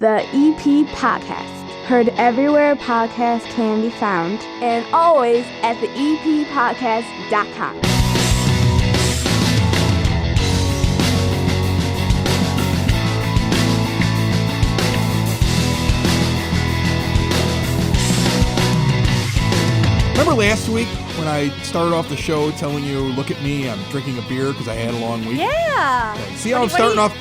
The EP Podcast. Heard everywhere podcasts can be found, and always at theeppodcast.com. Remember last week when I started off the show telling you, look at me, I'm drinking a beer because I had a long week? Yeah. Okay. See how I'm starting off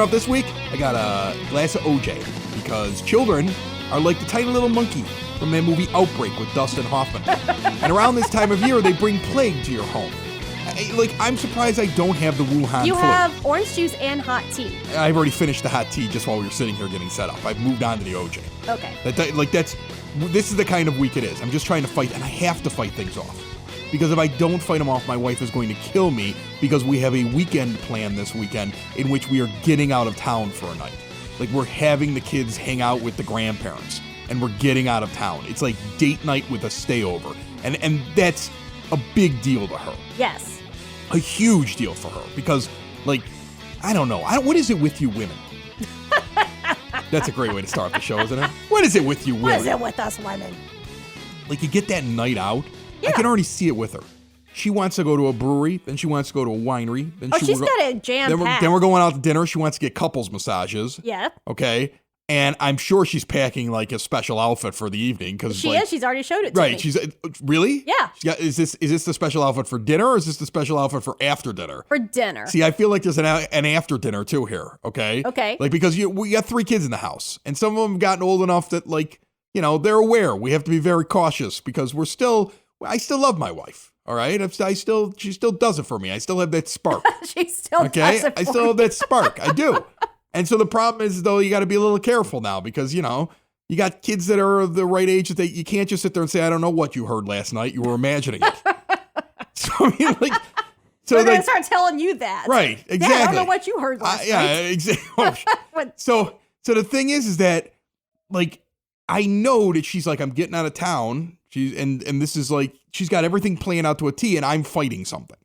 this week? I got a glass of OJ because children are like the tiny little monkey from that movie Outbreak with Dustin Hoffman. And around this time of year, they bring plague to your home. I'm surprised I don't have the Wuhan flu. You have orange juice and hot tea. I've already finished the hot tea just while we were sitting here getting set up. I've moved on to the OJ. Okay. This is the kind of week it is. I'm just trying to fight, and I have to fight things off. Because if I don't fight them off, my wife is going to kill me because we have a weekend plan this weekend in which we are getting out of town for a night. Like, we're having the kids hang out with the grandparents, and we're getting out of town. It's like date night with a stayover. And that's a big deal to her. Yes. A huge deal for her because, I don't know. What is it with you women? That's a great way to start the show, isn't it? What is it with you women? What is it with us women? You get that night out. Yeah. I can already see it with her. She wants to go to a brewery, then she wants to go to a winery. Then she's got it jam-packed. Then we're going out to dinner. She wants to get couples massages. Yeah. Okay. And I'm sure she's packing a special outfit for the evening because she is. She's already showed it to me. Right. She's really? Yeah. Is this the special outfit for dinner or is this the special outfit for after dinner? For dinner. See, I feel like there's an after dinner too here. Okay. Okay. Because we got 3 kids in the house and some of them have gotten old enough that they're aware. We have to be very cautious because I still love my wife. All right. She still does it for me. I still have that spark. She still does it for I still have that spark. I do. And so the problem is, though, you got to be a little careful now because, you got kids that are the right age that you can't just sit there and say, I don't know what you heard last night. You were imagining it. We're going to start telling you that. Right. Exactly. Yeah, I don't know what you heard last night. Yeah, exactly. So the thing is that, I know that she's I'm getting out of town. And this is she's got everything playing out to a T and I'm fighting something.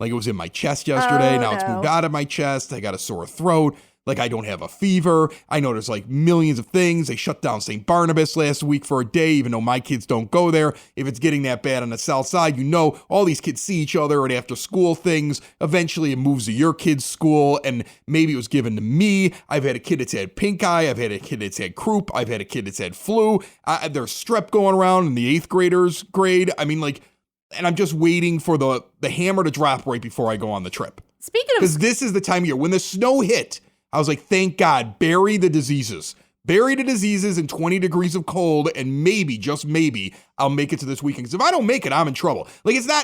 It was in my chest yesterday. Now it's moved out of my chest. I got a sore throat. I don't have a fever. I know there's millions of things. They shut down St. Barnabas last week for a day, even though my kids don't go there. If it's getting that bad on the south side, all these kids see each other and after school things. Eventually it moves to your kid's school and maybe it was given to me. I've had a kid that's had pink eye. I've had a kid that's had croup. I've had a kid that's had flu. There's strep going around in the 8th graders grade. And I'm just waiting for the hammer to drop right before I go on the trip. Speaking of... Because this is the time of year. When the snow hit, I was like, thank God, bury the diseases. Bury the diseases in 20 degrees of cold, and maybe, just maybe, I'll make it to this weekend. Because if I don't make it, I'm in trouble. I have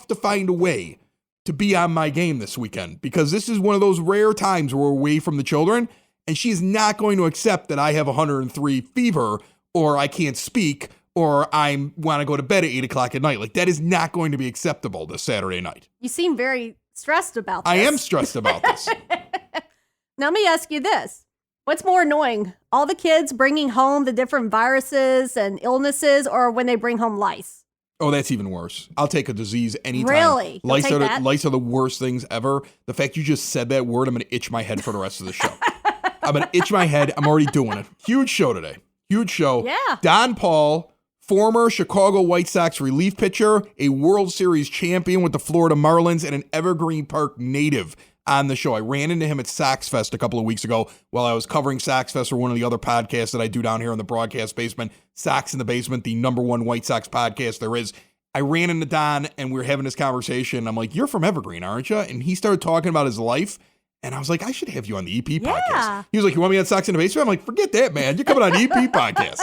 to find a way to be on my game this weekend. Because this is one of those rare times where we're away from the children, and she's not going to accept that I have 103 fever, or I can't speak, or I want to go to bed at 8 o'clock at night. That is not going to be acceptable this Saturday night. You seem very stressed about this. I am stressed about this. Now, let me ask you this. What's more annoying? All the kids bringing home the different viruses and illnesses, or when they bring home lice? Oh, that's even worse. I'll take a disease anytime. Really? Lice are the worst things ever. The fact you just said that word, I'm going to itch my head for the rest of the show. I'm going to itch my head. I'm already doing it. Huge show today. Huge show. Yeah. Donn Pall, former Chicago White Sox relief pitcher, a World Series champion with the Florida Marlins, and an Evergreen Park native on the show. I ran into him at Sox Fest a couple of weeks ago while I was covering Sox Fest for one of the other podcasts that I do down here in the broadcast basement. Sox in the Basement, the #1 White Sox podcast there is. I ran into Don and we were having this conversation. I'm like, you're from Evergreen, aren't you? And he started talking about his life. And I was like, I should have you on the EP podcast. He was like, you want me on Sox in the Basement? I'm like, forget that, man. You're coming on the EP podcast.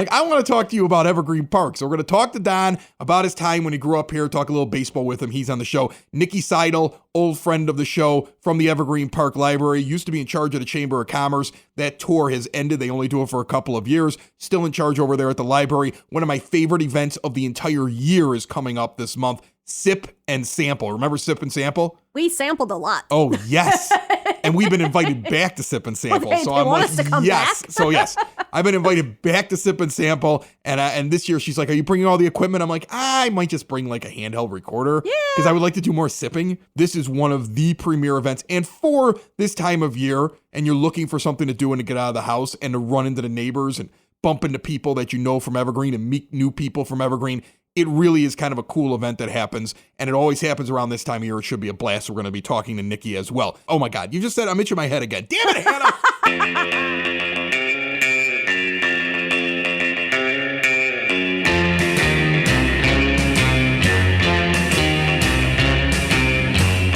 I want to talk to you about Evergreen Park. So we're going to talk to Don about his time when he grew up here, talk a little baseball with him. He's on the show. Nicki Seidl, old friend of the show from the Evergreen Park Library, used to be in charge of the Chamber of Commerce. That tour has ended. They only do it for a couple of years. Still in charge over there at the library. One of my favorite events of the entire year is coming up this month. Sip and Sample. Remember Sip and Sample? We sampled a lot. Oh, yes. And we've been invited back to Sip and Sample. Well, they want us to come back? So yes. I've been invited back to Sip and Sample, and this year she's like, "Are you bringing all the equipment?" I'm like, "I might just bring like a handheld recorder because I would like to do more sipping." This is one of the premier events, and for this time of year, and you're looking for something to do and to get out of the house and to run into the neighbors and bump into people that you know from Evergreen and meet new people from Evergreen. It really is kind of a cool event that happens, and it always happens around this time of year. It should be a blast. We're going to be talking to Nicki as well. Oh my God, you just said I'm itching my head again. Damn it, Hannah!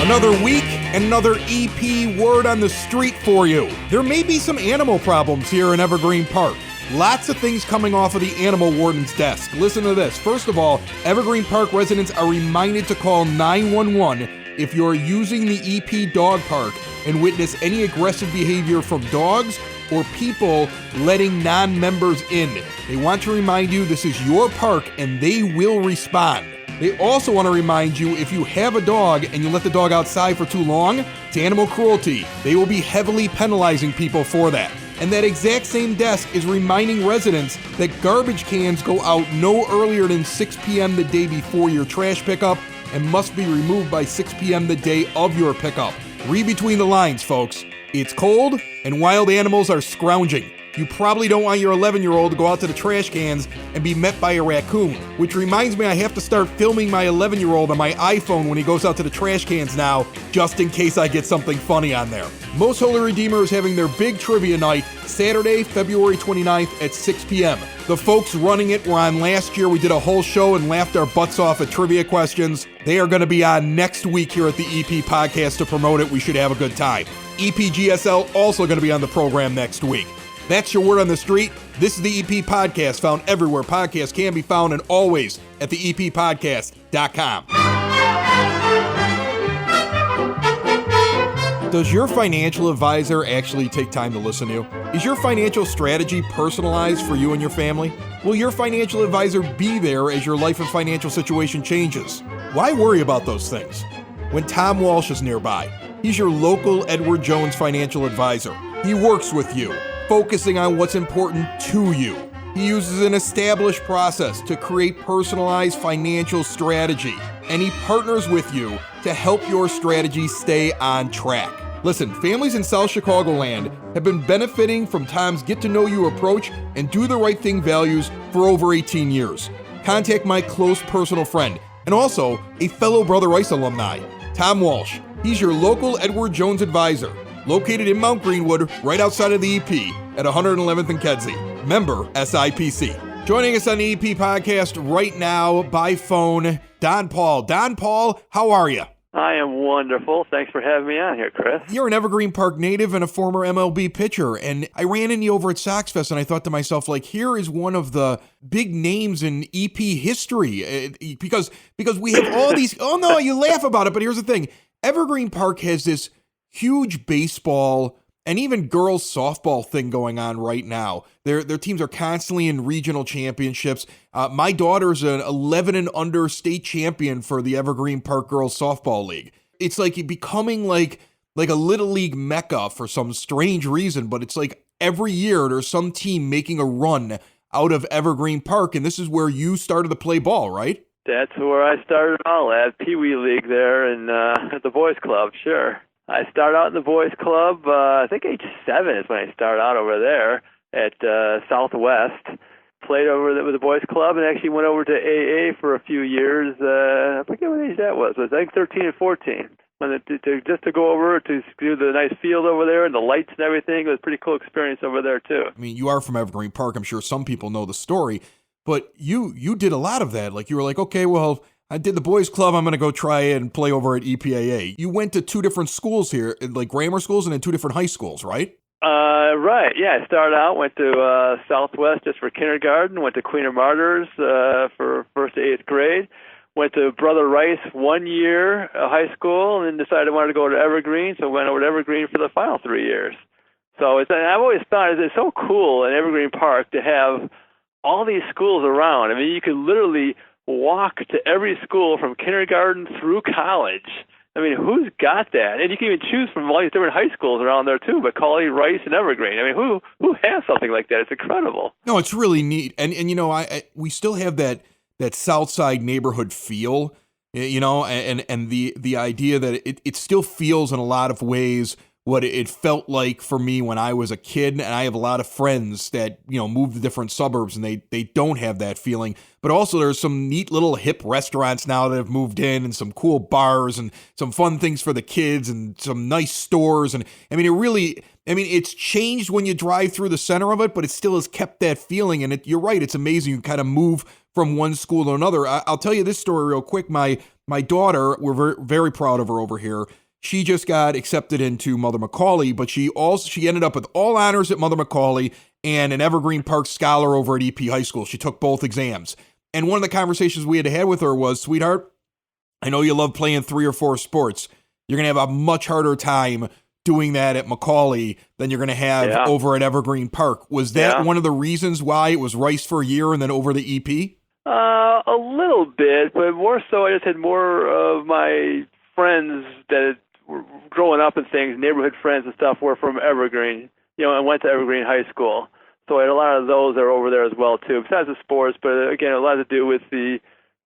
Another week and another EP word on the street for you. There may be some animal problems here in Evergreen Park. Lots of things coming off of the animal warden's desk. Listen to this. First of all, Evergreen Park residents are reminded to call 911 if you're using the EP dog park and witness any aggressive behavior from dogs or people letting non-members in. They want to remind you this is your park and they will respond. They also want to remind you if you have a dog and you let the dog outside for too long, it's animal cruelty. They will be heavily penalizing people for that. And that exact same desk is reminding residents that garbage cans go out no earlier than 6 p.m. the day before your trash pickup and must be removed by 6 p.m. the day of your pickup. Read between the lines, folks. It's cold and wild animals are scrounging. You probably don't want your 11-year-old to go out to the trash cans and be met by a raccoon, which reminds me I have to start filming my 11-year-old on my iPhone when he goes out to the trash cans now, just in case I get something funny on there. Most Holy Redeemer is having their big trivia night Saturday, February 29th at 6 p.m. The folks running it were on last year. We did a whole show and laughed our butts off at trivia questions. They are going to be on next week here at the EP podcast to promote it. We should have a good time. EPGSL also going to be on the program next week. That's your word on the street. This is the EP Podcast, found everywhere podcasts can be found and always at the eppodcast.com. Does your financial advisor actually take time to listen to you? Is your financial strategy personalized for you and your family? Will your financial advisor be there as your life and financial situation changes? Why worry about those things when Tom Walsh is nearby? He's your local Edward Jones financial advisor. He works with you, focusing on what's important to you. He uses an established process to create personalized financial strategy, and he partners with you to help your strategy stay on track. Listen, families in South Chicagoland have been benefiting from Tom's get-to-know-you approach and do the right thing values for over 18 years. Contact my close personal friend and also a fellow Brother Rice alumni, Tom Walsh. He's your local Edward Jones advisor, located in Mount Greenwood, right outside of the EP at 111th and Kedzie. Member SIPC. Joining us on the EP podcast right now by phone, Donn Pall. Donn Pall, how are you? I am wonderful. Thanks for having me on here, Chris. You're an Evergreen Park native and a former MLB pitcher, and I ran into you over at Sox Fest, and I thought to myself, like, here is one of the big names in EP history, because we have all these. Oh no, you laugh about it, but here's the thing: Evergreen Park has this huge baseball and even girls softball thing going on right now. Their teams are constantly in regional championships. My daughter's an 11 and under state champion for the Evergreen Park Girls Softball League. It's like becoming like a little league mecca for some strange reason, but it's like every year there's some team making a run out of Evergreen Park, and this is where you started to play ball, right? That's where I started all at, Pee Wee League there and at the boys club, sure. I started out in the boys club, I think age 7 is when I started out over there at Southwest. Played over with the boys club and actually went over to AA for a few years. I forget what age that was. It was I think 13 and 14. Just to go over to do the nice field over there and the lights and everything. It was a pretty cool experience over there too. I mean, you are from Evergreen Park. I'm sure some people know the story, but you did a lot of that. Like you were like, okay, well, I did the boys club. I'm going to go try and play over at EPAA. You went to 2 different schools here, like grammar schools and then 2 different high schools, right? Right. Yeah, I started out, went to Southwest just for kindergarten, went to Queen of Martyrs for 1st to 8th grade, went to Brother Rice 1 year high school, and then decided I wanted to go to Evergreen, so went over to Evergreen for the final 3 years. So I've always thought it's so cool in Evergreen Park to have all these schools around. I mean, you could literally walk to every school from kindergarten through college I mean, who's got that? And you can even choose from all these different high schools around there too, Macaulay, Rice, and Evergreen. I mean, who has something like that? It's incredible. No, it's really neat. And you know, we still have that South Side neighborhood feel, you know, and the idea that it still feels in a lot of ways what it felt like for me when I was a kid. And I have a lot of friends that, you know, moved to different suburbs and they don't have that feeling. But also there's some neat little hip restaurants now that have moved in and some cool bars and some fun things for the kids and some nice stores. And I mean, it's changed when you drive through the center of it, but it still has kept that feeling. And you're right, it's amazing. You kind of move from one school to another. I'll tell you this story real quick. My daughter, we're very, very proud of her over here. She just got accepted into Mother Macaulay, but she ended up with all honors at Mother Macaulay and an Evergreen Park Scholar over at EP High School. She took both exams. And one of the conversations we had to have with her was, sweetheart, I know you love playing 3 or 4 sports. You're going to have a much harder time doing that at Macaulay than you're going to have over at Evergreen Park. Was that one of the reasons why it was Rice for a year and then over the EP? A little bit, but more so I just had more of my friends that were growing up and things, neighborhood friends and stuff, were from Evergreen, you know, and went to Evergreen High School. So I had a lot of those that are over there as well too, besides the sports. But again, a lot to do with the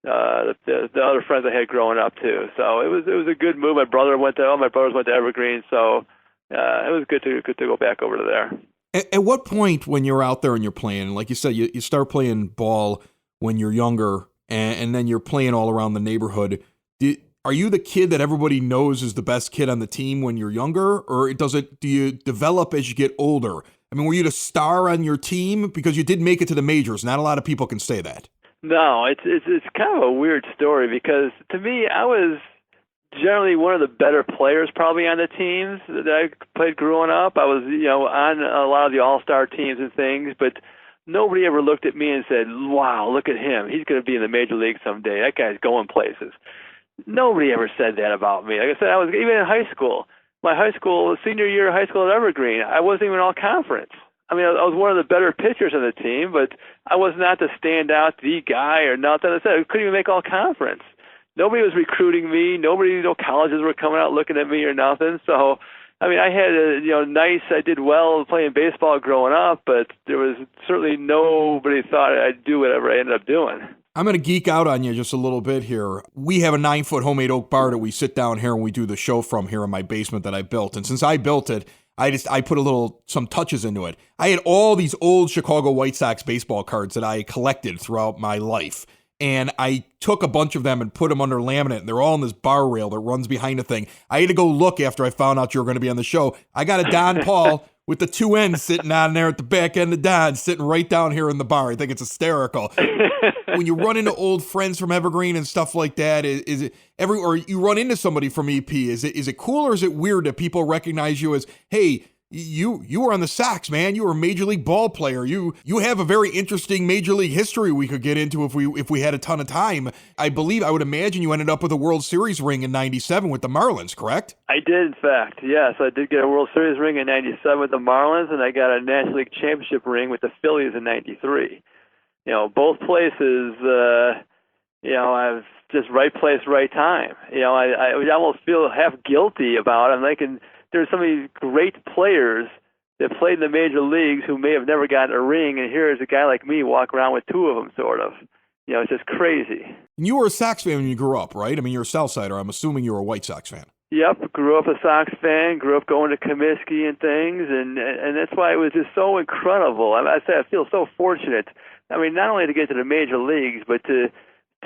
other friends I had growing up too. So it was a good move. All my brothers went to Evergreen, so it was good to go back over to there. At what point when you're out there and you're playing, like you said, you start playing ball when you're younger, and then you're playing all around the neighborhood? Are you the kid that everybody knows is the best kid on the team when you're younger, or do you develop as you get older? I mean, were you the star on your team? Because you did make it to the majors. Not a lot of people can say that. No, it's kind of a weird story because to me, I was generally one of the better players probably on the teams that I played growing up. I was, you know, on a lot of the all-star teams and things, but nobody ever looked at me and said, wow, look at him. He's going to be in the major league someday. That guy's going places. Nobody ever said that about me. Like I said, I was even in high school. My senior year of high school at Evergreen, I wasn't even all conference. I mean, I was one of the better pitchers on the team, but I was not the standout, the guy or nothing. I said I couldn't even make all conference. Nobody was recruiting me. No colleges were coming out looking at me or nothing. So, I mean, I had I did well playing baseball growing up, but there was certainly nobody thought I'd do whatever I ended up doing. I'm going to geek out on you just a little bit here. We have a 9-foot homemade oak bar that we sit down here and we do the show from here in my basement that I built. And since I built it, I put some touches into it. I had all these old Chicago White Sox baseball cards that I collected throughout my life. And I took a bunch of them and put them under laminate, and they're all on this bar rail that runs behind the thing. I had to go look after I found out you were going to be on the show. I got a Donn Pall with the 2 ends sitting on there at the back end of Donn, sitting right down here in the bar. I think it's hysterical. When you run into old friends from Evergreen and stuff like that, or you run into somebody from EP, is it cool or is it weird that people recognize you as, hey, you were on the Sox, man. You were a major league ball player. You have a very interesting major league history we could get into if we had a ton of time. I would imagine you ended up with a World Series ring in '97 with the Marlins, correct? I did, in fact. Yes, I did get a World Series ring in '97 with the Marlins, and I got a National League Championship ring with the Phillies in '93. You know, both places. I've just right place, right time. You know, I almost feel half guilty about it. There's so many great players that played in the major leagues who may have never gotten a ring, and here's a guy like me walk around with 2 of them, sort of. You know, it's just crazy. And you were a Sox fan when you grew up, right? I mean, you're a Southsider. I'm assuming you were a White Sox fan. Yep, grew up a Sox fan, grew up going to Comiskey and things, and that's why it was just so incredible. I feel so fortunate. I mean, not only to get to the major leagues, but to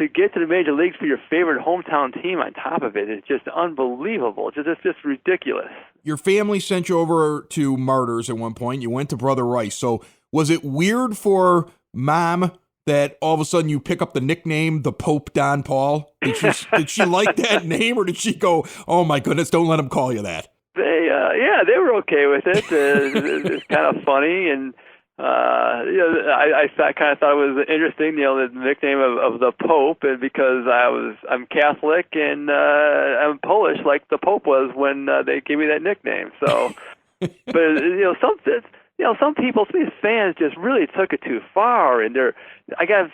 get to the major leagues for your favorite hometown team on top of it is just unbelievable. It's just ridiculous. Your family sent you over to Martyrs at one point. You went to Brother Rice. So was it weird for Mom that all of a sudden you pick up the nickname, the Pope Donn Pall? Did she like that name, or did she go, oh my goodness, don't let him call you that? They were okay with it. It's kind of funny, and I kind of thought it was interesting, the nickname of the Pope, and because I'm Catholic and I'm Polish, like the Pope was when they gave me that nickname. So, but some people, some of these fans just really took it too far, and I got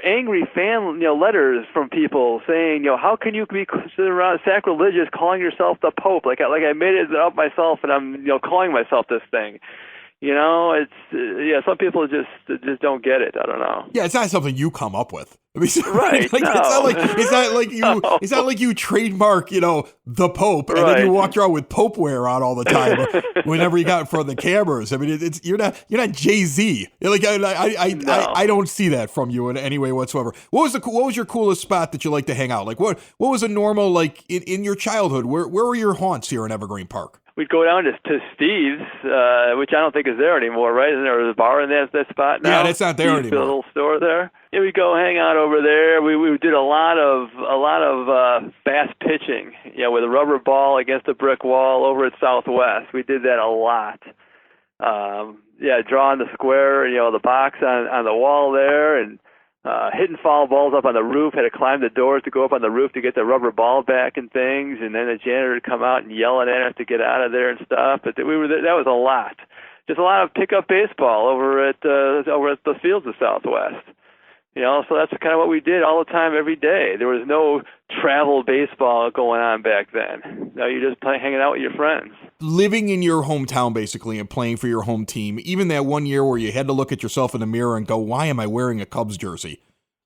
angry fan letters from people saying, how can you be considered sacrilegious calling yourself the Pope? Like I made it up myself, and I'm calling myself this thing. It's some people just don't get it. I don't know. Yeah, it's not something you come up with. I mean, right? Like, no. It's not like you trademark, the Pope, and then you walk around with Pope wear on all the time whenever you got in front of the cameras. I mean, you're not Jay-Z. Like I don't see that from you in any way whatsoever. What was your coolest spot that you like to hang out? Like what was a normal in your childhood? Where were your haunts here in Evergreen Park? We'd go down to Steve's, which I don't think is there anymore, right? Isn't there a bar in that spot now? Yeah, that's not there Steve's, anymore. The little store there. Yeah, we'd go hang out over there. We did a lot of fast pitching, with a rubber ball against a brick wall over at Southwest. We did that a lot. Drawing the square, the box on the wall there, and hitting foul balls up on the roof. Had to climb the doors to go up on the roof to get the rubber ball back and things, and then the janitor would come out and yelling at us to get out of there and stuff. But that was a lot. Just a lot of pickup baseball over at the fields of Southwest. So that's kind of what we did all the time, every day. There was no travel baseball going on back then. No, you just hanging out with your friends. Living in your hometown, basically, and playing for your home team, even that one year where you had to look at yourself in the mirror and go, why am I wearing a Cubs jersey?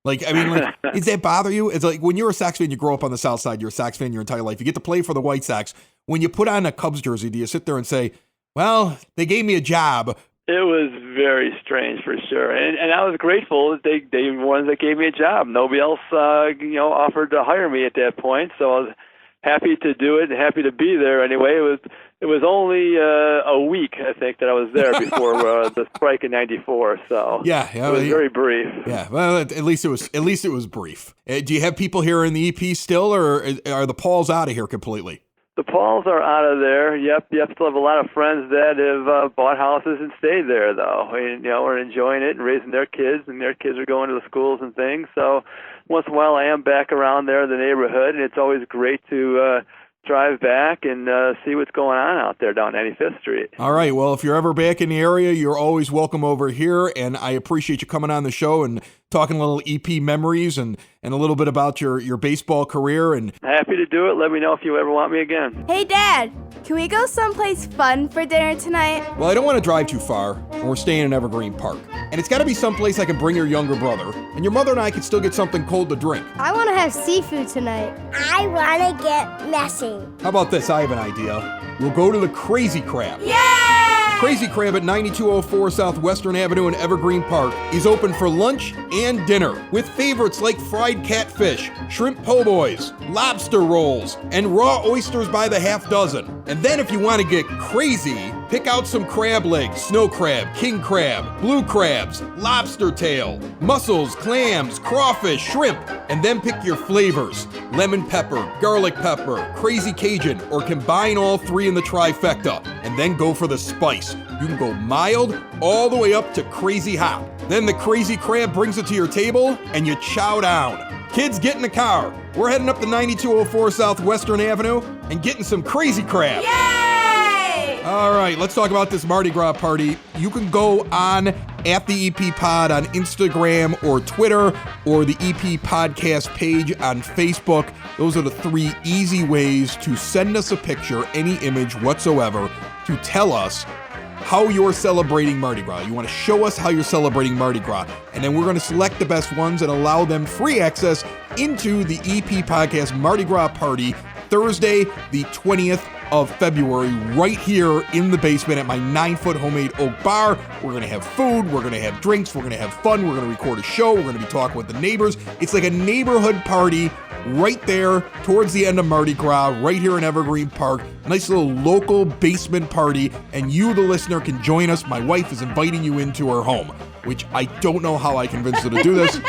Does that bother you? It's like when you're a Sox fan, you grow up on the South Side, you're a Sox fan your entire life. You get to play for the White Sox. When you put on a Cubs jersey, do you sit there and say, well, they gave me a job? It was very strange for sure, and I was grateful that they were the ones that gave me a job. Nobody else, offered to hire me at that point, so I was happy to do it and happy to be there. Anyway, it was only a week, I think, that I was there before the strike in '94. So yeah, it was very brief. Yeah, well, at least it was brief. Do you have people here in the EP still, or are the Pauls out of here completely? The Pauls are out of there. Yep. Still have a lot of friends that have bought houses and stayed there, though. Are enjoying it and raising their kids, and their kids are going to the schools and things. So once in a while, I am back around there in the neighborhood, and it's always great to drive back and see what's going on out there down 95th Street. All right. Well, if you're ever back in the area, you're always welcome over here, and I appreciate you coming on the show and talking a little EP memories and a little bit about your baseball career. And happy to do it. Let me know if you ever want me again. Hey, Dad, can we go someplace fun for dinner tonight? Well, I don't want to drive too far, and we're staying in Evergreen Park. And it's got to be someplace I can bring your younger brother, and your mother and I can still get something cold to drink. I want to have seafood tonight. I want to get messy. How about this? I have an idea. We'll go to the Crazy Crab. Yay! Crazy Crab at 9204 Southwestern Avenue in Evergreen Park is open for lunch and dinner with favorites like fried catfish, shrimp po' boys, lobster rolls, and raw oysters by the half dozen. And then if you want to get crazy, pick out some crab legs, snow crab, king crab, blue crabs, lobster tail, mussels, clams, crawfish, shrimp, and then pick your flavors: lemon pepper, garlic pepper, crazy Cajun, or combine all three in the trifecta, and then go for the spice. You can go mild all the way up to crazy hot. Then the Crazy Crab brings it to your table and you chow down. Kids, get in the car. We're heading up to 9204 Southwestern Avenue and getting some Crazy Crab. Yay! All right, let's talk about this Mardi Gras party. You can go on at the EP Pod on Instagram or Twitter, or the EP Podcast page on Facebook. Those are the three easy ways to send us a picture, any image whatsoever, to tell us how you're celebrating Mardi Gras. You want to show us how you're celebrating Mardi Gras, and then we're going to select the best ones and allow them free access into the EP Podcast Mardi Gras party Thursday, the 20th of February, right here in the basement at my 9-foot homemade oak bar. We're going to have food, we're going to have drinks, we're going to have fun, we're going to record a show, we're going to be talking with the neighbors. It's like a neighborhood party right there towards the end of Mardi Gras, right here in Evergreen Park. Nice little local basement party, and you, the listener, can join us. My wife is inviting you into her home, which I don't know how I convinced her to do this.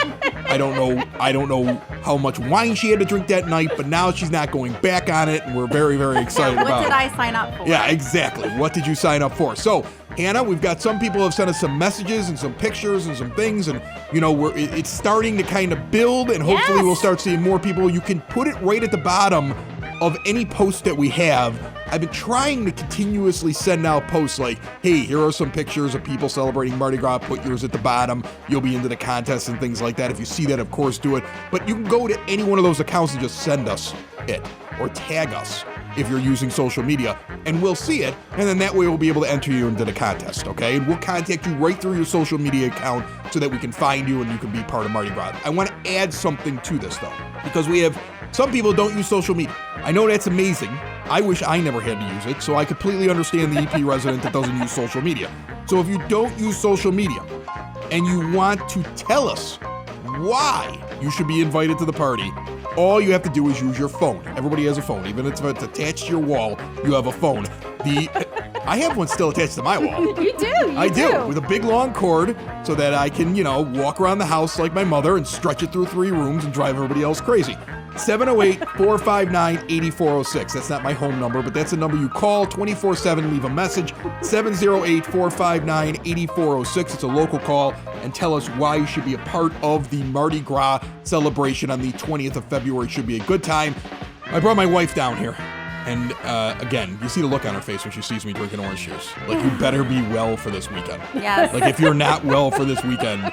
I don't know how much wine she had to drink that night, but now she's not going back on it, and we're very, very excited about it. What did I sign up for? Yeah, exactly. What did you sign up for? So, Hannah, we've got some people have sent us some messages and some pictures and some things, and it's starting to kind of build, and hopefully we'll start seeing more people. You can put it right at the bottom of any post that we have. I've been trying to continuously send out posts like, hey, here are some pictures of people celebrating Mardi Gras. Put yours at the bottom. You'll be into the contest and things like that. If you see that, of course, do it. But you can go to any one of those accounts and just send us it or tag us if you're using social media, and we'll see it. And then that way we'll be able to enter you into the contest, okay? And we'll contact you right through your social media account so that we can find you and you can be part of Mardi Gras. I want to add something to this, though, because we have some people don't use social media. I know that's amazing. I wish I never had to use it, so I completely understand the EP resident that doesn't use social media. So if you don't use social media and you want to tell us why you should be invited to the party, all you have to do is use your phone. Everybody has a phone. Even if it's attached to your wall, you have a phone. I have one still attached to my wall. You do. I do, with a big long cord so that I can, walk around the house like my mother and stretch it through 3 rooms and drive everybody else crazy. 708-459-8406. That's not my home number, but that's a number you call 24/7, leave a message. 708-459-8406. It's a local call, and tell us why you should be a part of the Mardi Gras celebration on the 20th of February. It should be a good time. I brought my wife down here. And again, you see the look on her face when she sees me drinking orange juice. Like, you better be well for this weekend. Yes. Like, if you're not well for this weekend,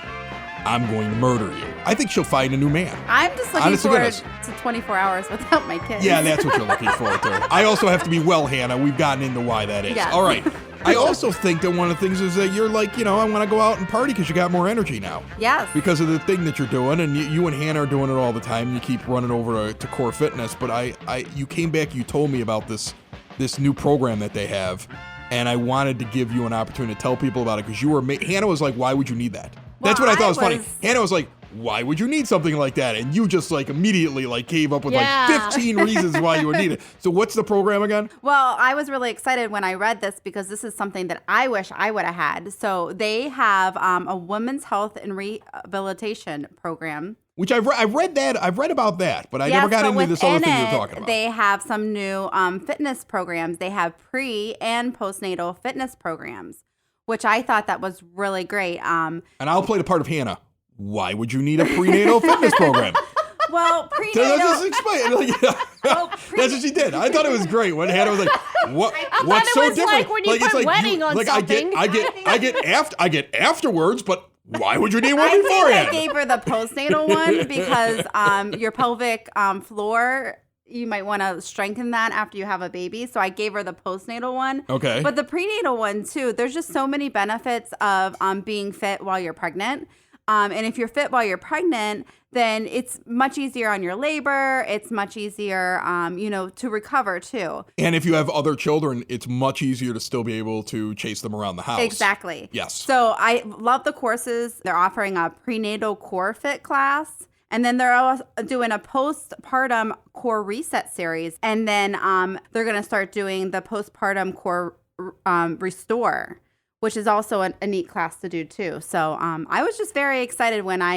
I'm going to murder you. I think she'll find a new man. I'm just looking forward to 24 hours without my kids. Yeah, that's what you're looking forward to. I also have to be well, Hannah. We've gotten into why that is. Yes. All right. I also think that one of the things is that you're like, I want to go out and party because you got more energy now. Yes. Because of the thing that you're doing, and you and Hannah are doing it all the time. You keep running over to Core Fitness, but you came back, you told me about this new program that they have, and I wanted to give you an opportunity to tell people about it because Hannah was like, why would you need that? That's what I thought was funny. Hannah was like, why would you need something like that? And you just immediately gave up with 15 reasons why you would need it. So what's the program again? Well, I was really excited when I read this because this is something that I wish I would have had. So they have a women's health and rehabilitation program. Which I've read about that, but I never got into this other thing you're talking about. They have some new fitness programs. They have pre and postnatal fitness programs, which I thought that was really great. And I'll play the part of Hannah. Why would you need a prenatal fitness program? Well, prenatal. Just explain. That's what she did. I thought it was great when Hannah was like, "What's so different?" Like when you put wedding on something. I get afterwards, but why would you need one I beforehand? think I gave her the postnatal one because your pelvic floor, you might want to strengthen that after you have a baby. So I gave her the postnatal one. Okay. But the prenatal one too, there's just so many benefits of being fit while you're pregnant. And if you're fit while you're pregnant, then it's much easier on your labor. It's much easier, to recover too. And if you have other children, it's much easier to still be able to chase them around the house. Exactly. Yes. So I love the courses. They're offering a prenatal core fit class. And then they're also doing a postpartum core reset series. And then they're going to start doing the postpartum core restore, which is also a neat class to do too. So I was just very excited when I,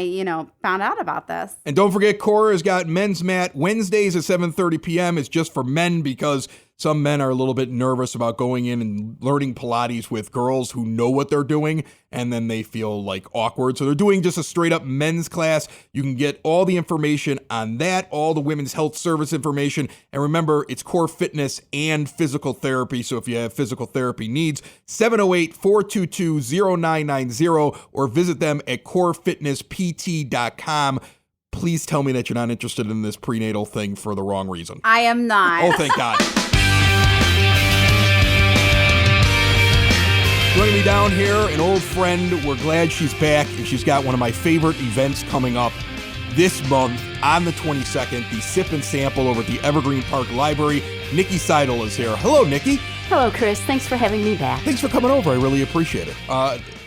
found out about this. And don't forget, Core has got men's mat Wednesdays at 7:30 p.m. It's just for men because some men are a little bit nervous about going in and learning Pilates with girls who know what they're doing, and then they feel awkward. So they're doing just a straight up men's class. You can get all the information on that, all the women's health service information. And remember, it's Core Fitness and physical therapy. So if you have physical therapy needs, 708-422-0990 or visit them at corefitnesspt.com. Please tell me that you're not interested in this prenatal thing for the wrong reason. I am not. Oh, thank God. Joining me down here, an old friend. We're glad she's back, and she's got one of my favorite events coming up this month on the 22nd, the Sip and Sample over at the Evergreen Park Library. Nicki Seidl is here. Hello, Nicki. Hello, Chris. Thanks for having me back. Thanks for coming over. I really appreciate it.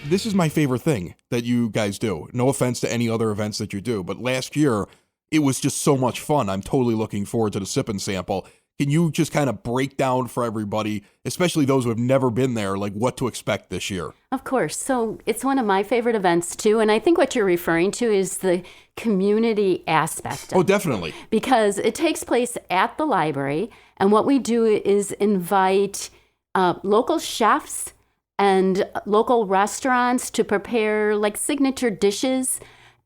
This is my favorite thing that you guys do. No offense to any other events that you do, but last year, it was just so much fun. I'm totally looking forward to the Sip and Sample. Can you just kind of break down for everybody, especially those who have never been there, what to expect this year? Of course. So it's one of my favorite events, too. And I think what you're referring to is the community aspect. Oh, definitely. Because it takes place at the library. And what we do is invite local chefs and local restaurants to prepare signature dishes.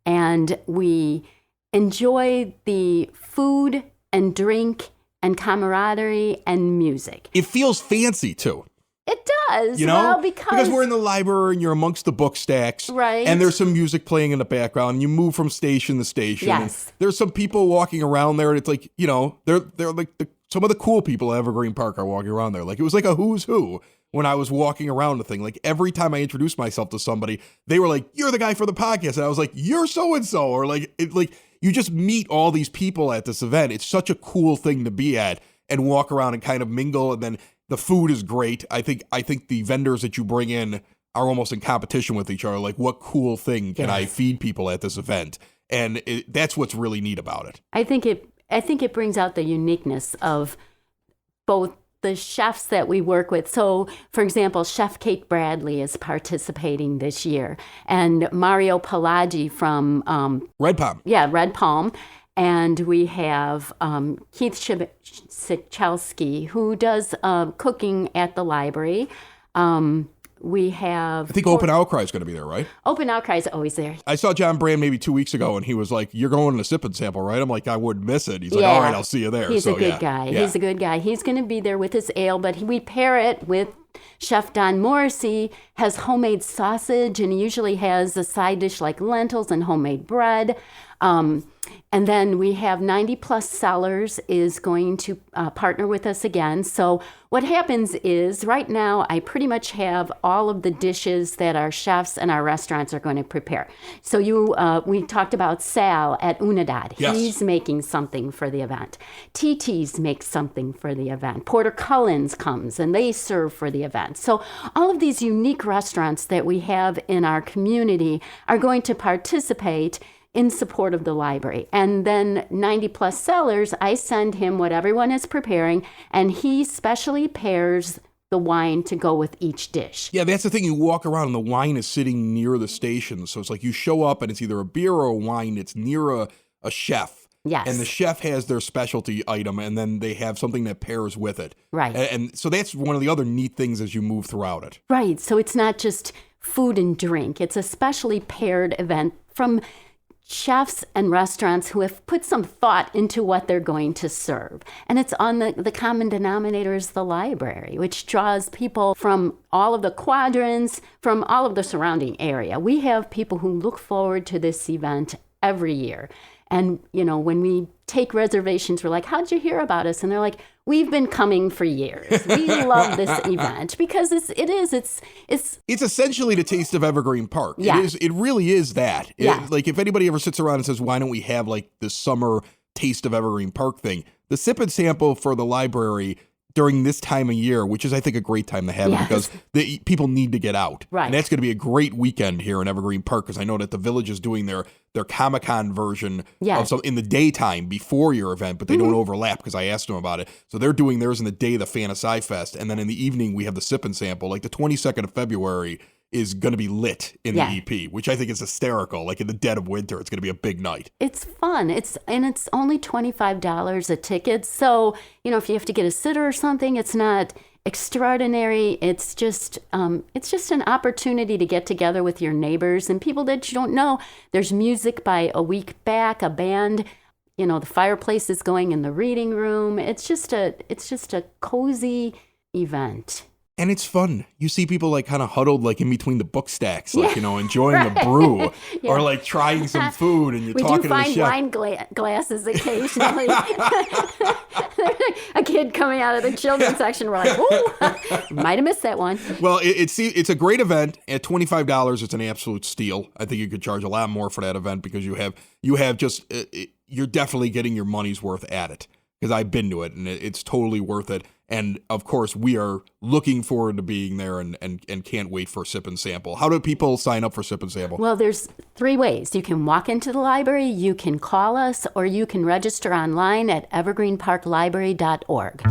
And we enjoy the food and drink and camaraderie and music. It feels fancy, too. It does. You know, well, because we're in the library and you're amongst the book stacks, right? And there's some music playing in the background. And you move from station to station. Yes. And there's some people walking around there, and it's like, you know, they're like some of the cool people at Evergreen Park are walking around there. Like it was like a who's who when I was walking around the thing. Like every time I introduced myself to somebody, they were like, "You're the guy for the podcast," and I was like, "You're so and so," or like you just meet all these people at this event. It's such a cool thing to be at and walk around and kind of mingle, and then. The food is great. I think the vendors that you bring in are almost in competition with each other. Like, what cool thing can I feed people at this event? And that's what's really neat about it. I think it brings out the uniqueness of both the chefs that we work with. So, for example, Chef Kate Bradley is participating this year, and Mario Palagi from Red Palm. Yeah, Red Palm. And we have Keith Sichelski, who does cooking at the library. We have... I think Open Outcry is going to be there, right? Open Outcry is always there. I saw John Brand maybe 2 weeks ago, and he was like, "You're going to Sip and Sample, right?" I'm like, "I wouldn't miss it." He's like, "All right, I'll see you there." He's a good guy. Yeah. He's a good guy. He's going to be there with his ale, but we pair it with Chef Don Morrissey, has homemade sausage, and he usually has a side dish like lentils and homemade bread. And then we have 90 Plus Cellars is going to partner with us again. So what happens is right now I pretty much have all of the dishes that our chefs and our restaurants are going to prepare. So we talked about Sal at Unidad. Yes. He's making something for the event. TT's makes something for the event. Porter Cullen's comes and they serve for the event. So all of these unique restaurants that we have in our community are going to participate in support of the library. And then 90 Plus Cellars, I send him what everyone is preparing, and he specially pairs the wine to go with each dish. Yeah, that's the thing. You walk around and the wine is sitting near the station. So it's like you show up and it's either a beer or a wine that's near a chef. Yes. And the chef has their specialty item, and then they have something that pairs with it. Right. And so that's one of the other neat things as you move throughout it. Right. So it's not just food and drink. It's a specially paired event from chefs and restaurants who have put some thought into what they're going to serve. And it's on the common denominator is the library, which draws people from all of the quadrants, from all of the surrounding area. We have people who look forward to this event every year. And, you know, when we take reservations, we're like, how'd you hear about us? And they're like, we've been coming for years. We love this event because it's essentially the taste of Evergreen Park. Yeah. It really is that. Like if anybody ever sits around and says, why don't we have like this summer taste of Evergreen Park thing? The Sip and Sample for the library during this time of year, which is, I think, a great time to have it because people need to get out. Right. And that's going to be a great weekend here in Evergreen Park because I know that the Village is doing their Comic-Con version of some in the daytime before your event, but they don't overlap because I asked them about it. So they're doing theirs in the day, the Fantasy Fest, and then in the evening we have the Sip and Sample. Like the 22nd of February is going to be lit in the EP, which I think is hysterical. Like in the dead of winter, it's going to be a big night. It's fun. It's only $25 a ticket. So, you know, if you have to get a sitter or something, it's not extraordinary. It's just an opportunity to get together with your neighbors and people that you don't know. There's music by a week back, a band. You know, the fireplace is going in the reading room. It's just a cozy event. And it's fun. You see people like kind of huddled like in between the book stacks, like, you know, enjoying a brew or like trying some food and you're talking to the chef. We do find wine glasses occasionally. A kid coming out of the children's section, we're like, ooh, might have missed that one. Well, it's a great event. At $25, it's an absolute steal. I think you could charge a lot more for that event because you have just, you're definitely getting your money's worth at it. Because I've been to it and it's totally worth it. And of course, we are looking forward to being there and can't wait for Sip and Sample. How do people sign up for Sip and Sample? Well, there's 3 ways. You can walk into the library, you can call us, or you can register online at evergreenparklibrary.org.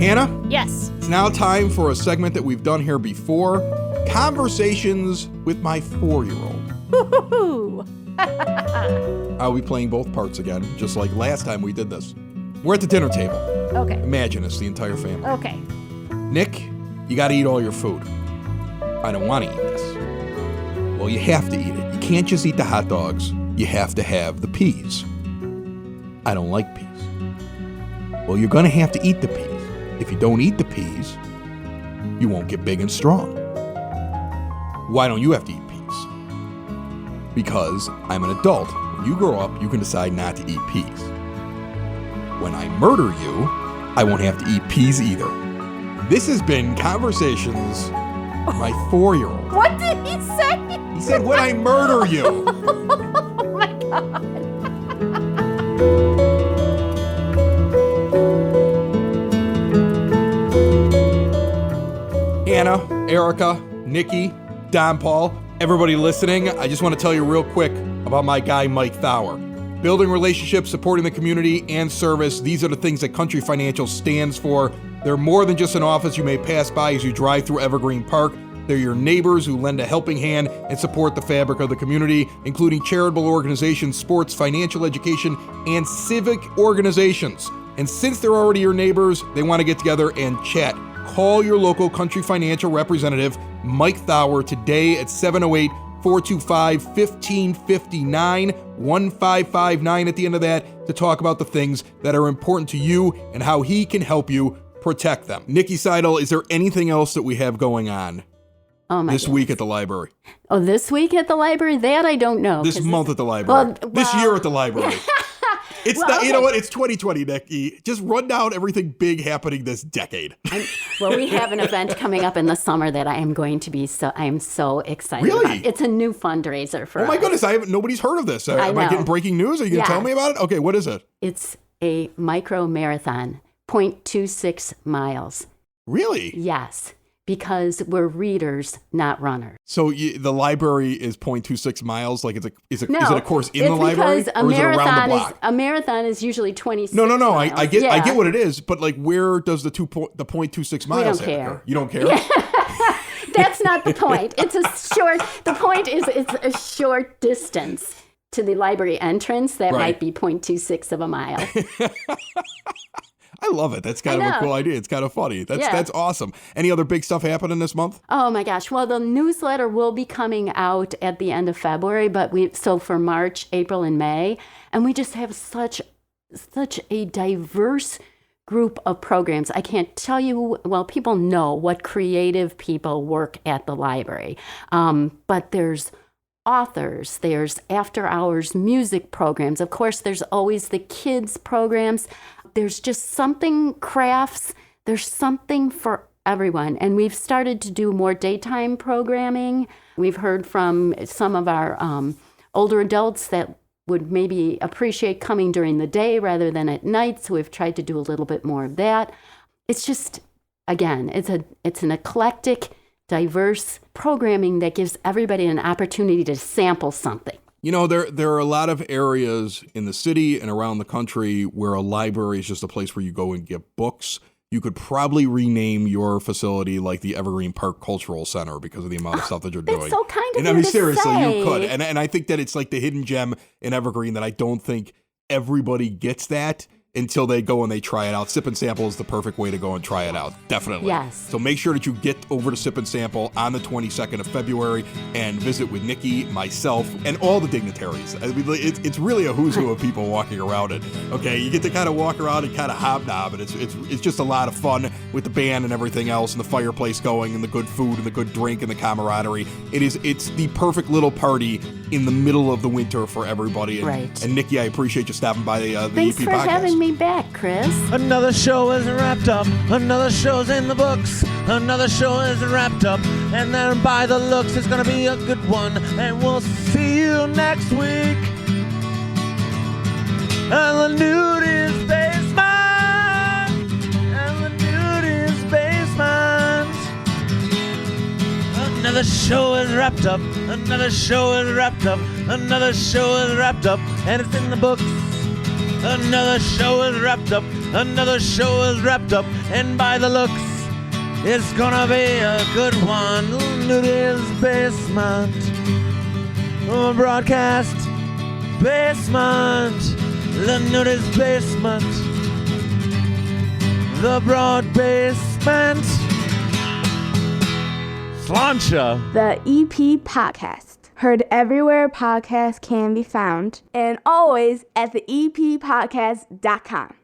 Hannah? Yes. It's now time for a segment that we've done here before, Conversations with My 4-year-old. Woo-hoo-hoo. I'll be playing both parts again, just like last time we did this. We're at the dinner table. Okay. Imagine us, the entire family. Okay. Nick, you got to eat all your food. I don't want to eat this. Well, you have to eat it. You can't just eat the hot dogs. You have to have the peas. I don't like peas. Well, you're going to have to eat the peas. If you don't eat the peas, you won't get big and strong. Why don't you have to eat peas? Because I'm an adult. When you grow up, you can decide not to eat peas. When I murder you, I won't have to eat peas either. This has been Conversations with my 4-year-old. What did he say? He said, when I murder you. Oh my God. Anna, Erica, Nicki, Donn Pall, everybody listening, I just want to tell you real quick about my guy, Mike Thawer. Building relationships, supporting the community, and service, these are the things that Country Financial stands for. They're more than just an office you may pass by as you drive through Evergreen Park. They're your neighbors who lend a helping hand and support the fabric of the community, including charitable organizations, sports, financial education, and civic organizations. And since they're already your neighbors, they want to get together and chat. Call your local Country Financial representative, Mike Thawer, today at 708-425-1559, 1559 at the end of that, to talk about the things that are important to you and how he can help you protect them. Nicki Seidl, is there anything else that we have going on this week at the library? Oh, this week at the library? That I don't know. This month at the library. This year at the library. It's Well, you know what? It's 2020, Nicki. Just run down everything big happening this decade. Well, we have an event coming up in the summer that I am going to be I'm so excited Really? about. It's a new fundraiser for us. Oh my goodness, nobody's heard of this. Am I know. getting breaking news? Are you going to tell Yes. me about it? Okay, what is it? It's a micro marathon, 0.26 miles. Really? Yes, because we're readers, not runners. So the library is 0.26 miles? Like is it a course in it's the library? because Or is it around the block? a marathon is usually 26 No. miles. I get what it is, but like where does the 0.26 miles don't have care. to go? You don't care? That's not the point. The point is it's a short distance to the library entrance. That Right. might be 0.26 of a mile. I love it. That's kind of a cool idea. It's kind of funny. That's awesome. Any other big stuff happening this month? Oh my gosh. Well, the newsletter will be coming out at the end of February, but so for March, April, and May, and we just have such a diverse group of programs. I can't tell you, well, people know what creative people work at the library, but there's authors, there's after hours music programs. Of course, there's always the kids programs. There's just something crafts. There's something for everyone. And we've started to do more daytime programming. We've heard from some of our older adults that would maybe appreciate coming during the day rather than at night. So we've tried to do a little bit more of that. It's just, again, it's an eclectic, diverse programming that gives everybody an opportunity to sample something. You know, there are a lot of areas in the city and around the country where a library is just a place where you go and get books. You could probably rename your facility like the Evergreen Park Cultural Center because of the amount of stuff that you're doing. It's so kind of And you I mean, to seriously, say. you could. And I think that it's like the hidden gem in Evergreen that I don't think everybody gets that until they go and they try it out. Sip and Sample is the perfect way to go and try it out. Definitely. Yes. So make sure that you get over to Sip and Sample on the 22nd of February and visit with Nicki, myself, and all the dignitaries. I mean, it's really a who's who of people walking around it. Okay, you get to kind of walk around and kind of hobnob, and it's just a lot of fun with the band and everything else, and the fireplace going, and the good food, and the good drink, and the camaraderie. It's the perfect little party in the middle of the winter for everybody. And, Right. And Nicki, I appreciate you stopping by the Thanks EP for podcast. having me back, Chris. Another show is wrapped up, another show's in the books, another show is wrapped up, and then by the looks it's gonna be a good one, and we'll see you next week. And the nudist basement, and the nudist basement. Another show is wrapped up, another show is wrapped up, another show is wrapped up, and it's in the books. Another show is wrapped up, another show is wrapped up, and by the looks, it's gonna be a good one. Nudist basement, broadcast basement, the nudist basement, the broad basement. Slancha. The EP Podcast, Heard everywhere podcasts can be found, and always at the eppodcast.com.